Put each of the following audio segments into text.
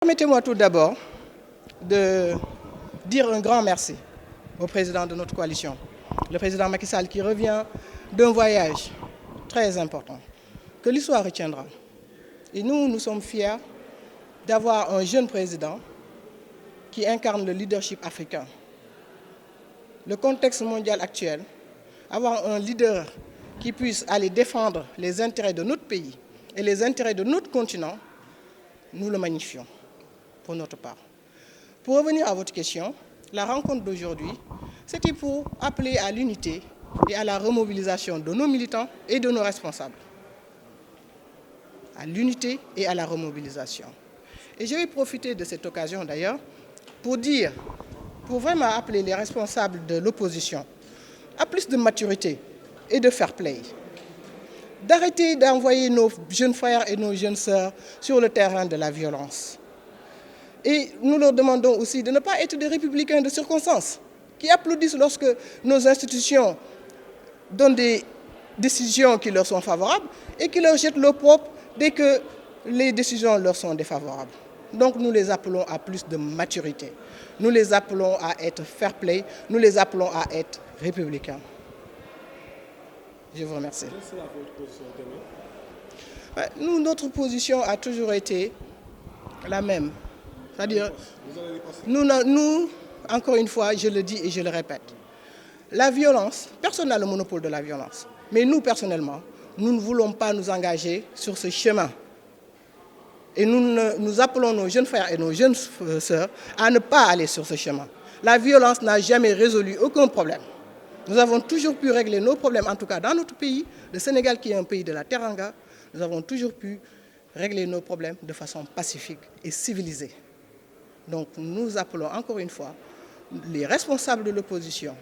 Permettez-moi tout d'abord de dire un grand merci au président de notre coalition, le président Macky Sall, qui revient d'un voyage très important, que l'histoire retiendra. Et nous sommes fiers d'avoir un jeune président qui incarne le leadership africain. Le contexte mondial actuel, avoir un leader qui puisse aller défendre les intérêts de notre pays et les intérêts de notre continent, nous le magnifions pour notre part. Pour revenir à votre question, la rencontre d'aujourd'hui, c'était pour appeler à l'unité et à la remobilisation de nos militants et de nos responsables. À l'unité et à la remobilisation. Et je vais profiter de cette occasion d'ailleurs pour vraiment appeler les responsables de l'opposition à plus de maturité et de fair play. D'arrêter d'envoyer nos jeunes frères et nos jeunes sœurs sur le terrain de la violence. Et nous leur demandons aussi de ne pas être des républicains de circonstance, qui applaudissent lorsque nos institutions donnent des décisions qui leur sont favorables et qui leur jettent l'eau propre dès que les décisions leur sont défavorables. Donc nous les appelons à plus de maturité. Nous les appelons à être fair play, nous les appelons à être républicains. Je vous remercie. Quelle sera votre position demain? Notre position a toujours été la même. C'est-à-dire, nous, encore une fois, je le dis et je le répète, la violence, personne n'a le monopole de la violence. Mais nous, personnellement, nous ne voulons pas nous engager sur ce chemin. Et nous appelons nos jeunes frères et nos jeunes sœurs à ne pas aller sur ce chemin. La violence n'a jamais résolu aucun problème. Nous avons toujours pu régler nos problèmes, en tout cas dans notre pays, le Sénégal qui est un pays de la Teranga, nous avons toujours pu régler nos problèmes de façon pacifique et civilisée. Donc nous appelons encore une fois les responsables de l'opposition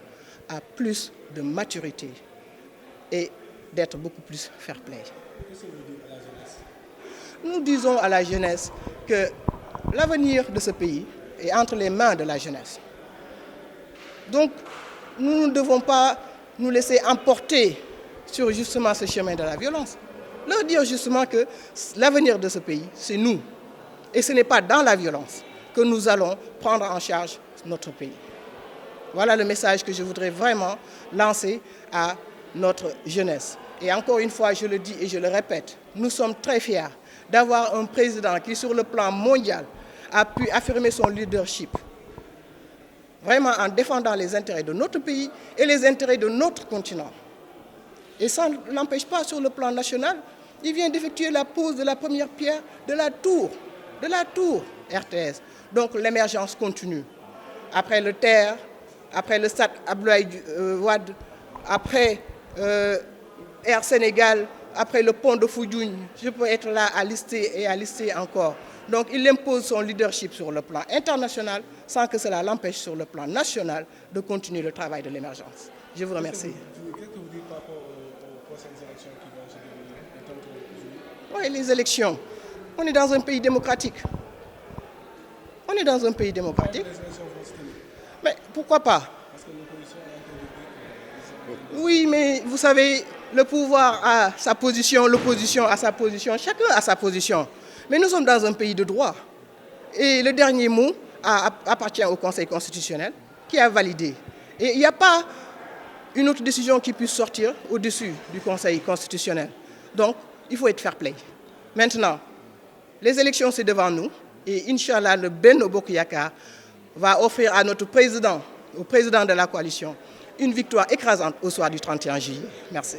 à plus de maturité et d'être beaucoup plus fair play. Qu'est-ce que vous dites à la jeunesse? Nous disons à la jeunesse que l'avenir de ce pays est entre les mains de la jeunesse. Donc nous ne devons pas nous laisser emporter sur justement ce chemin de la violence. Leur dire justement que l'avenir de ce pays, c'est nous. Et ce n'est pas dans la violence que nous allons prendre en charge notre pays. Voilà le message que je voudrais vraiment lancer à notre jeunesse. Et encore une fois, je le dis et je le répète, nous sommes très fiers d'avoir un président qui, sur le plan mondial, a pu affirmer son leadership, vraiment en défendant les intérêts de notre pays et les intérêts de notre continent. Et ça ne l'empêche pas sur le plan national, il vient d'effectuer la pose de la première pierre de la tour RTS. Donc l'émergence continue. Après le TER, après le stade Abdoulaye Wade, après Air Sénégal, après le pont de Foundiougne, je peux être là à lister et à lister encore. Donc il impose son leadership sur le plan international sans que cela l'empêche sur le plan national de continuer le travail de l'émergence. Je vous remercie. Qu'est-ce que vous dites par rapport aux prochaines élections qui vont se dérouler? Oui, les élections. On est dans un pays démocratique. On est dans un pays démocratique. Les élections vont se tenir. Mais pourquoi pas? Parce que l'opposition a interdit. Oui, mais vous savez, le pouvoir a sa position, l'opposition a sa position, chacun a sa position. Mais nous sommes dans un pays de droit. Et le dernier mot appartient au Conseil constitutionnel qui a validé. Et il n'y a pas une autre décision qui puisse sortir au-dessus du Conseil constitutionnel. Donc, il faut être fair play. Maintenant, les élections, c'est devant nous. Et Inch'Allah, le Benno Bokk Yakaar va offrir à notre président, au président de la coalition, une victoire écrasante au soir du 31 juillet. Merci.